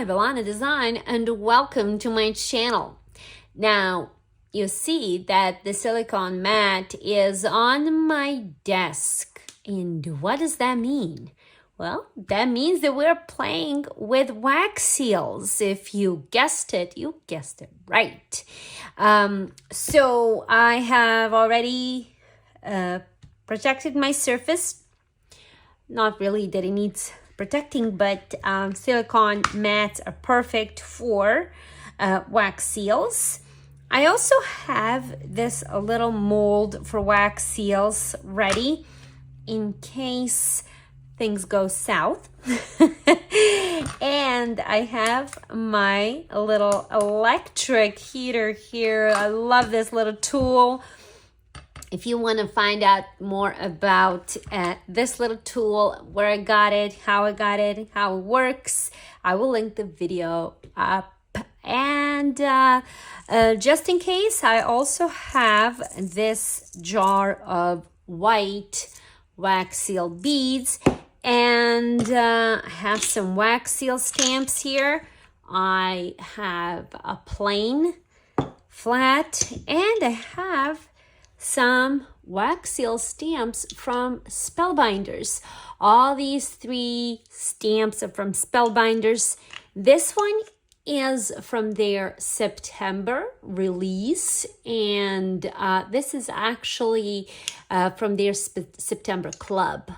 Villana Design, and welcome to my channel. Now, you see that the silicone mat is on my desk. And what does that mean? Well, that means that we're playing with wax seals. If you guessed it, you guessed it right. So I have already protected my surface. Not really that it needs protecting, but silicone mats are perfect for wax seals. I also have this little mold for wax seals ready in case things go south. And I have my little electric heater here. I love this little tool. If you want to find out more about this little tool, where I got it, how it works, I will link the video up. And just in case, I also have this jar of white wax seal beads, and I have some wax seal stamps here. I have a plain, flat, and I have some wax seal stamps from Spellbinders. All these 3 stamps are from Spellbinders. This one is from their September release, and this is actually from their September club.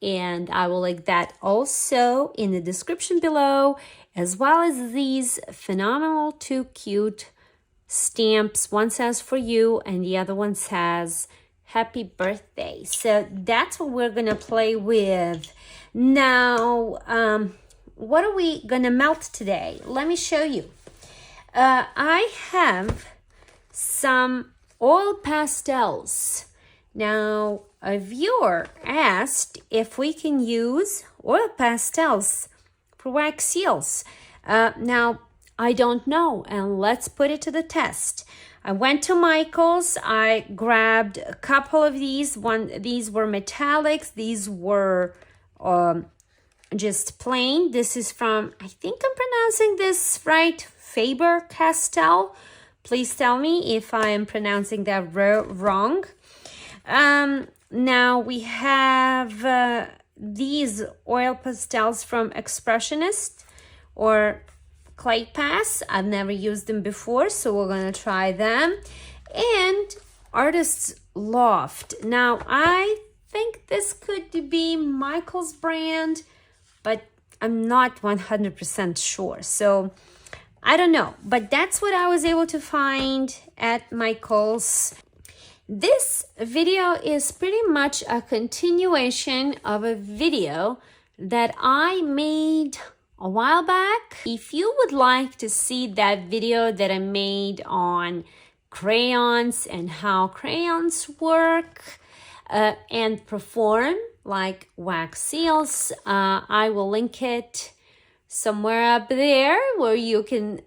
And I will link that also in the description below, as well as these phenomenal 2 cute stamps. One says for you and the other one says happy birthday. So that's what we're gonna play with. Now, what are we gonna melt today? Let me show you. I have some oil pastels. Now, a viewer asked if we can use oil pastels for wax seals. Now, I don't know, and let's put it to the test. I went to Michael's. I grabbed a couple of these. These were metallics. These were just plain. This is from, I think I'm pronouncing this right, Faber-Castell. Please tell me if I am pronouncing that wrong. Now we have these oil pastels from Expressionist or Cray-Pas. I've never used them before, so we're gonna try them. And Artist's Loft. Now I think this could be Michael's brand, but I'm not 100% sure. So I don't know, but that's what I was able to find at Michael's. This video is pretty much a continuation of a video that I made a while back. If you would like to see that video that I made on crayons and how crayons work and perform like wax seals, I will link it somewhere up there where you can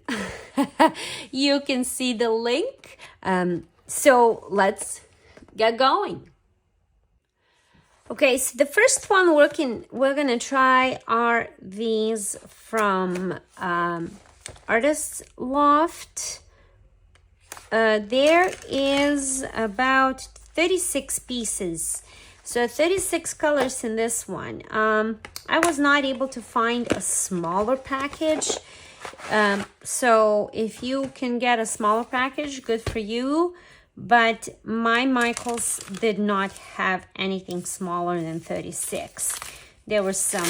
you can see the link. So let's get going. Okay, so the first one we're gonna try are these from Artist's Loft. There is about 36 pieces, so 36 colors in this one. I was not able to find a smaller package, so if you can get a smaller package, good for you. But my Michaels did not have anything smaller than 36. There were some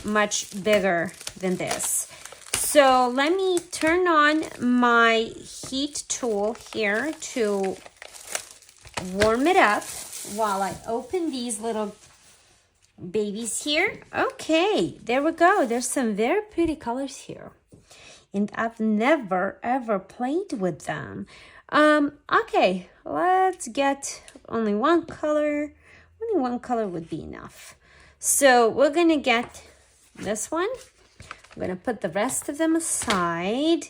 much bigger than this. So let me turn on my heat tool here to warm it up while I open these little babies here. Okay, there we go. There's some very pretty colors here. And I've never ever played with them. Okay, let's get only one color. Only one color would be enough. So we're gonna get this one. I'm gonna put the rest of them aside.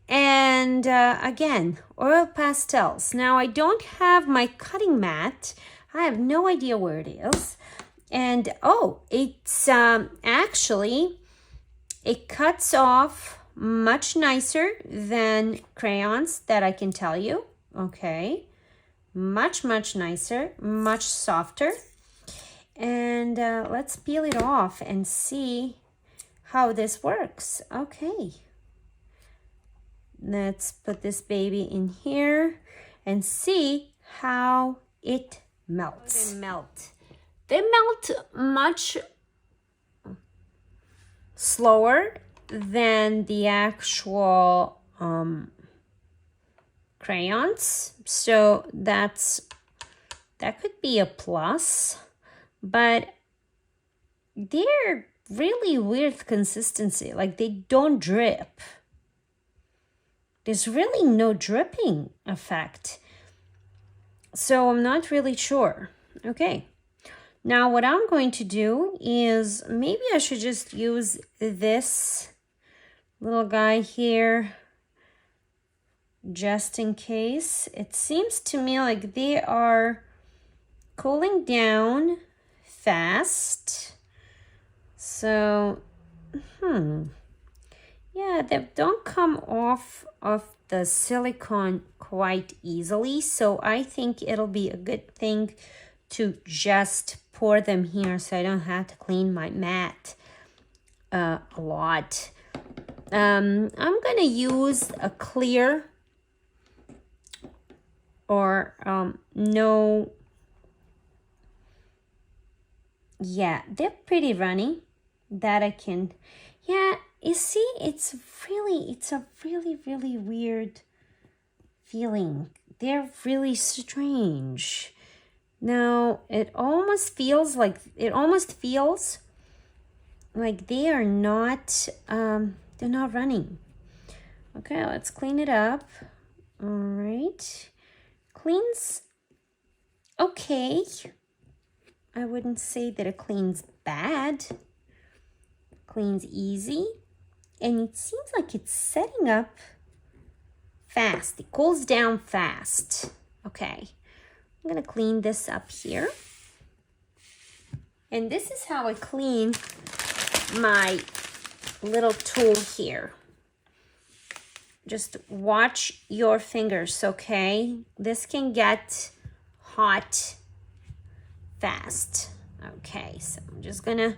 And again, oil pastels. Now I don't have my cutting mat. I have no idea where it is. And oh, it's actually It cuts off much nicer than crayons, that I can tell you. Okay, much nicer, much softer. And let's peel it off and see how this works. Okay, let's put this baby in here and see how it melts. They melt much slower than the actual crayons, so that could be a plus. But they're really weird consistency, like they don't drip. There's really no dripping effect, so I'm not really sure. Okay, now what I'm going to do is, maybe I should just use this little guy here just in case. It seems to me like they are cooling down fast. So, yeah, they don't come off of the silicone quite easily. So I think it'll be a good thing to just pour them here so I don't have to clean my mat a lot. I'm gonna use a clear or no. Yeah, they're pretty runny. That I can, yeah, you see, it's a really weird feeling. They're really strange. Now, it almost feels like they are not, they're not running. Okay, let's clean it up. All right, cleans okay. I wouldn't say that it cleans bad. Cleans easy, and it seems like it's setting up fast. It cools down fast. Okay, I'm gonna clean this up here, and this is how I clean my little tool here. Just watch your fingers, okay? This can get hot fast. Okay, so I'm just gonna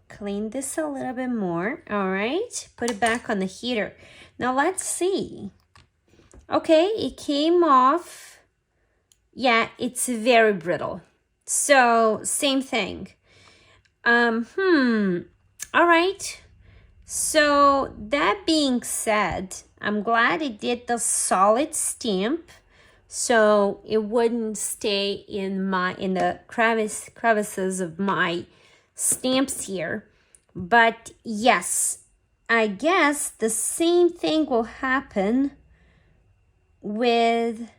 clean this a little bit more. All right, put it back on the heater. Now let's see. Okay, it came off. Yeah, it's very brittle. So same thing. All right. So that being said, I'm glad it did the solid stamp, so it wouldn't stay in the crevices of my stamps here. But yes, I guess the same thing will happen with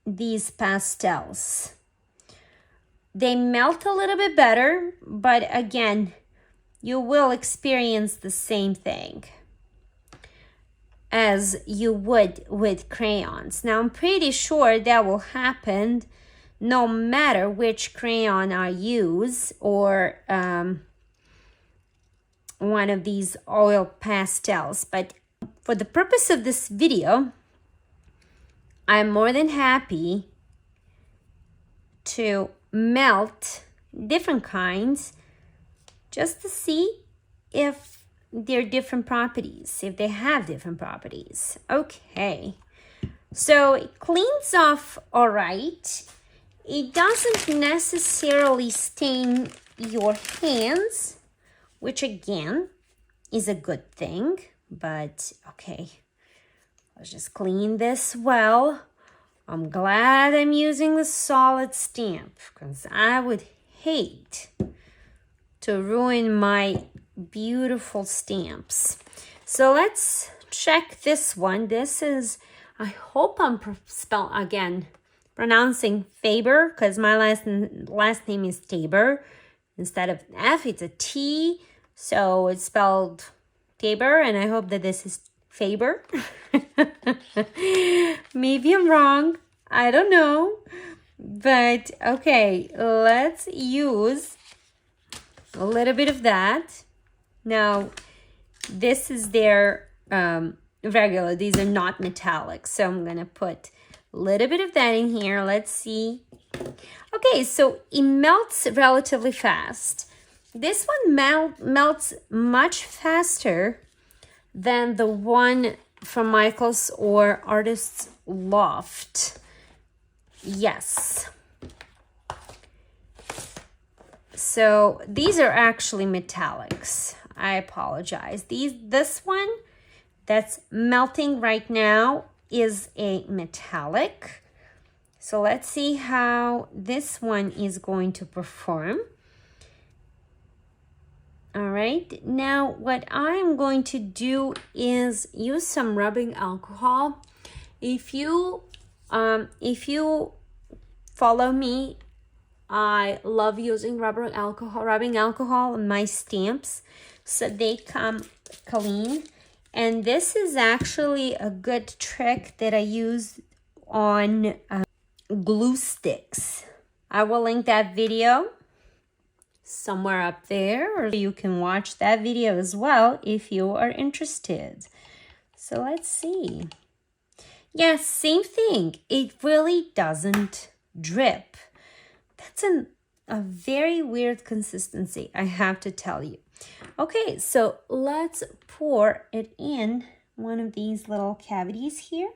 these pastels. They melt a little bit better, but again, you will experience the same thing as you would with crayons. Now, I'm pretty sure that will happen no matter which crayon I use, or one of these oil pastels. But for the purpose of this video, I'm more than happy to melt different kinds just to see if they're different properties, if they have different properties. Okay, so it cleans off all right. It doesn't necessarily stain your hands, which again is a good thing, but okay, let's just clean this well. I'm glad I'm using the solid stamp, because I would hate to ruin my beautiful stamps. So let's check this one. This is, I hope I'm pronouncing Faber, because my last name is Tabor. Instead of F, it's a T, so it's spelled Tabor, and I hope that this is Faber. Maybe I'm wrong. I don't know. But okay, let's use a little bit of that. Now, this is their regular. These are not metallic. So I'm going to put a little bit of that in here. Let's see. Okay, so it melts relatively fast. This one melts much faster than the one from Michaels or Artist's Loft. Yes. So these are actually metallics. I apologize. This one that's melting right now is a metallic. So let's see how this one is going to perform. All right, now what I'm going to do is use some rubbing alcohol. If you follow me, I love using rubbing alcohol on my stamps so they come clean. And this is actually a good trick that I use on glue sticks. I will link that video somewhere up there, or you can watch that video as well if you are interested. So let's see. Yes, same thing. It really doesn't drip. That's a very weird consistency, I have to tell you. Okay, so let's pour it in one of these little cavities here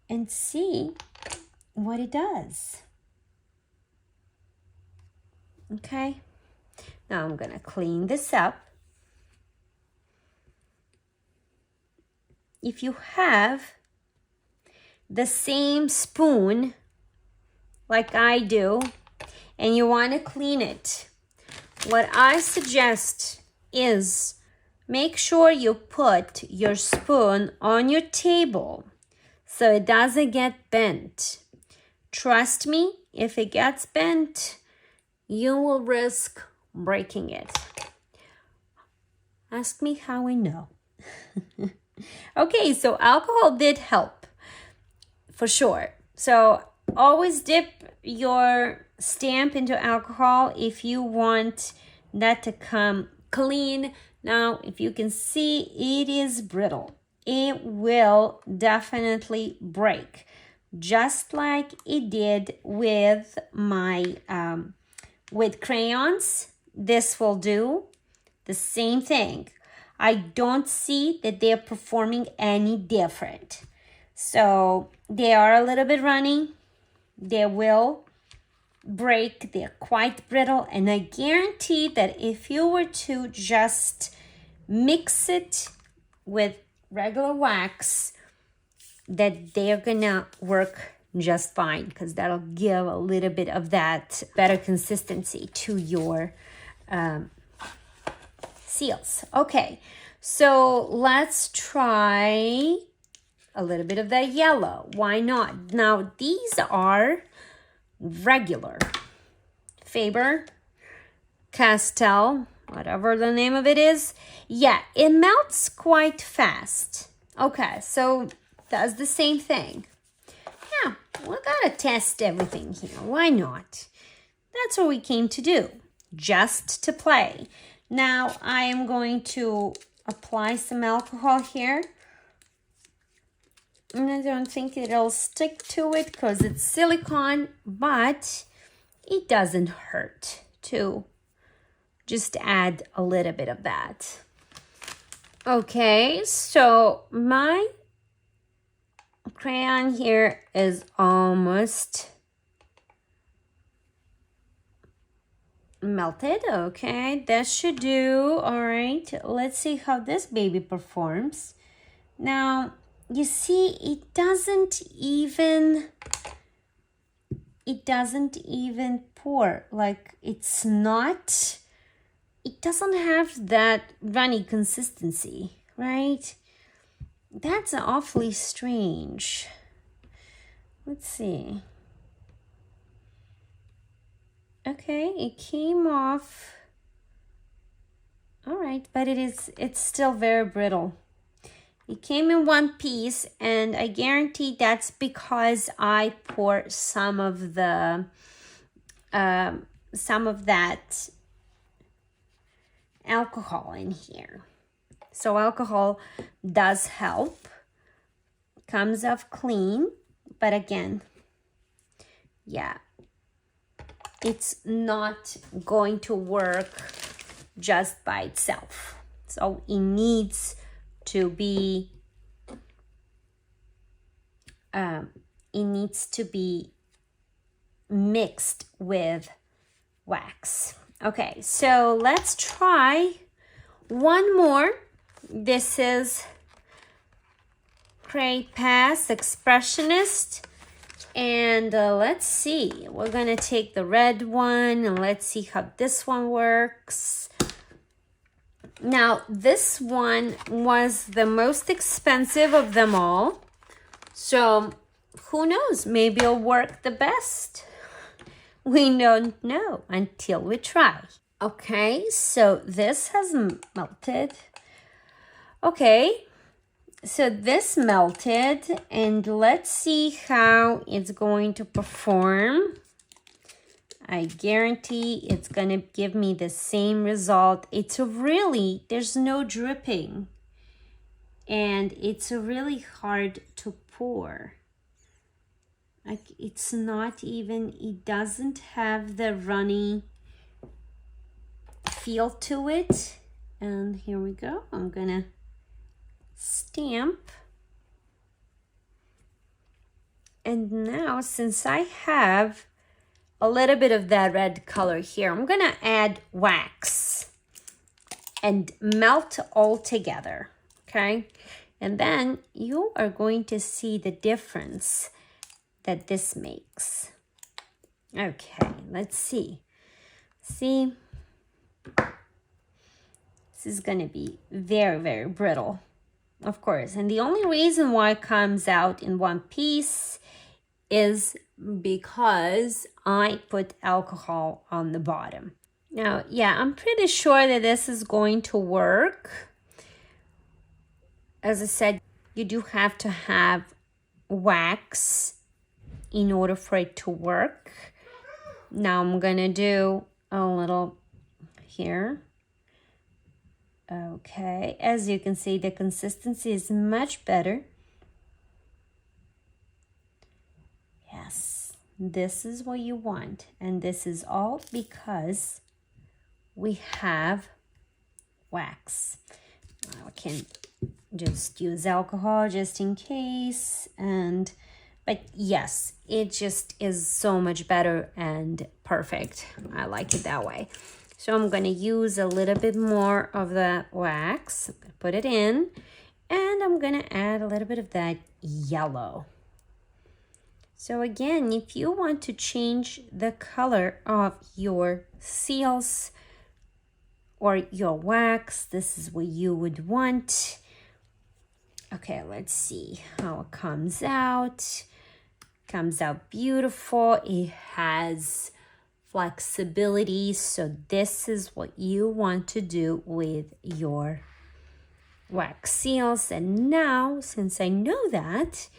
and see what it does. Okay, now I'm gonna clean this up. If you have the same spoon like I do and you want to clean it, what I suggest is make sure you put your spoon on your table so it doesn't get bent. Trust me, if it gets bent, you will risk breaking it. Ask me how I know. Okay, so alcohol did help for sure. So always dip your stamp into alcohol if you want that to come clean. Now, if you can see, it is brittle. It will definitely break, just like it did with my with crayons. This will do the same thing. I don't see that they're performing any different. So they are a little bit runny. They will break. They're quite brittle. And I guarantee that if you were to just mix it with regular wax, that they're gonna work just fine, because that'll give a little bit of that better consistency to your seals. Okay, so let's try a little bit of that yellow. Why not? Now, these are regular Faber-Castell, whatever the name of it is. Yeah, it melts quite fast. Okay, so does the same thing. Yeah, we gotta test everything here. Why not? That's what we came to do, just to play. Now I am going to apply some alcohol here. And I don't think it'll stick to it because it's silicone, but it doesn't hurt to just add a little bit of that. Okay, so my crayon here is almost melted. Okay, that should do. All right, let's see how this baby performs. Now, you see, it doesn't even pour. Like, it doesn't have that runny consistency, right? That's awfully strange. Let's see. Okay, it came off. All right, but it's still very brittle. It came in one piece, and I guarantee that's because I poured some of that alcohol in here. So alcohol does help. Comes off clean, but again, yeah, it's not going to work just by itself. So it needs to be mixed with wax. Okay, so let's try one more. This is Cray-Pas Expressionist, and let's see, we're gonna take the red one and let's see how this one works. Now this one was the most expensive of them all, so who knows, maybe it'll work the best. We don't know until we try. Okay, so this has melted. Okay, so this melted, and let's see how it's going to perform. I guarantee it's going to give me the same result. There's no dripping, and it's really hard to pour. Like, it's not even, it doesn't have the runny feel to it. And here we go. I'm gonna stamp. And now, since I have a little bit of that red color here, I'm gonna add wax and melt all together, okay? And then you are going to see the difference that this makes. Okay, let's see. See, this is gonna be very, very brittle, of course. And the only reason why it comes out in one piece is because I put alcohol on the bottom. Now, yeah, I'm pretty sure that this is going to work. As I said, you do have to have wax in order for it to work. Now I'm gonna do a little here. Okay, as you can see, the consistency is much better. Yes, this is what you want, and this is all because we have wax. I can just use alcohol just in case, but yes, it just is so much better and perfect. I like it that way. So I'm gonna use a little bit more of the wax, put it in, and I'm gonna add a little bit of that yellow. So again, if you want to change the color of your seals or your wax, this is what you would want. Okay, let's see how it comes out. Comes out beautiful. It has flexibility, so this is what you want to do with your wax seals. And now, since I know that,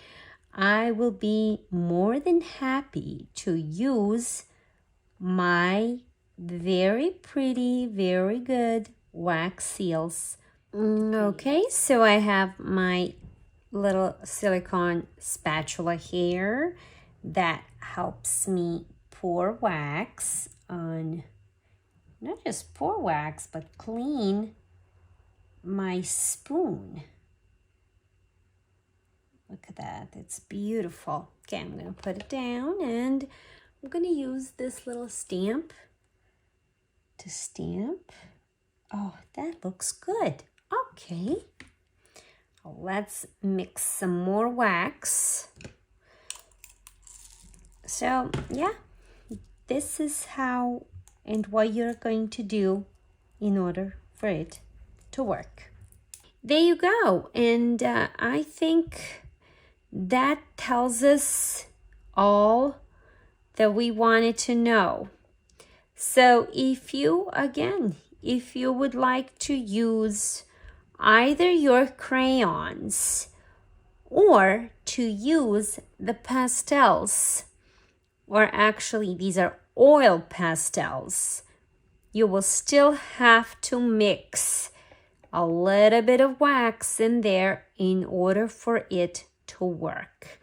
I will be more than happy to use my very pretty, very good wax seals. Okay, so I have my little silicone spatula here that helps me pour wax on, not just pour wax, but clean my spoon. Look at that, it's beautiful. Okay, I'm gonna put it down, and I'm gonna use this little stamp to stamp. Oh, that looks good. Okay, let's mix some more wax. So yeah, this is how and what you're going to do in order for it to work. There you go. And I think that tells us all that we wanted to know. So if you would like to use either your crayons or to use the pastels, or actually these are oil pastels. You will still have to mix a little bit of wax in there in order for it to work.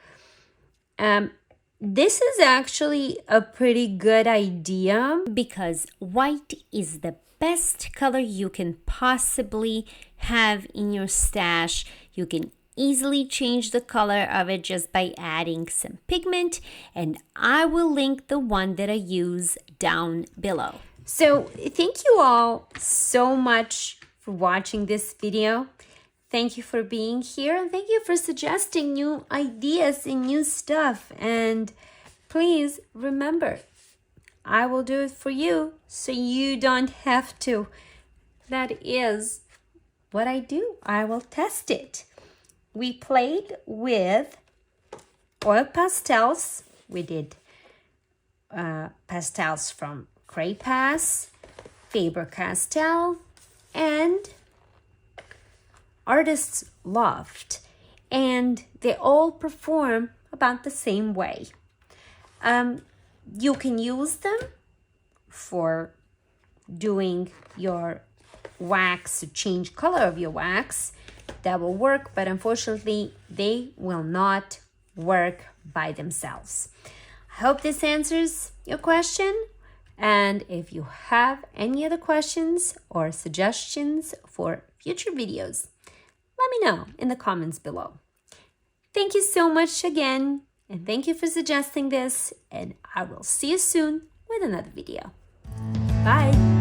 This is actually a pretty good idea because white is the best color you can possibly have in your stash. You can easily change the color of it just by adding some pigment, and I will link the one that I use down below. So thank you all so much for watching this video. Thank you for being here, and thank you for suggesting new ideas and new stuff. And please remember, I will do it for you so you don't have to. That is what I do. I will test it. We played with oil pastels. We did pastels from Cray-Pas, Faber-Castell, and Artist's Loft. And they all perform about the same way. You can use them for doing your wax, to change color of your wax. That will work, but unfortunately, they will not work by themselves. I hope this answers your question. And if you have any other questions or suggestions for future videos, let me know in the comments below. Thank you so much again, and thank you for suggesting this, and I will see you soon with another video. Bye!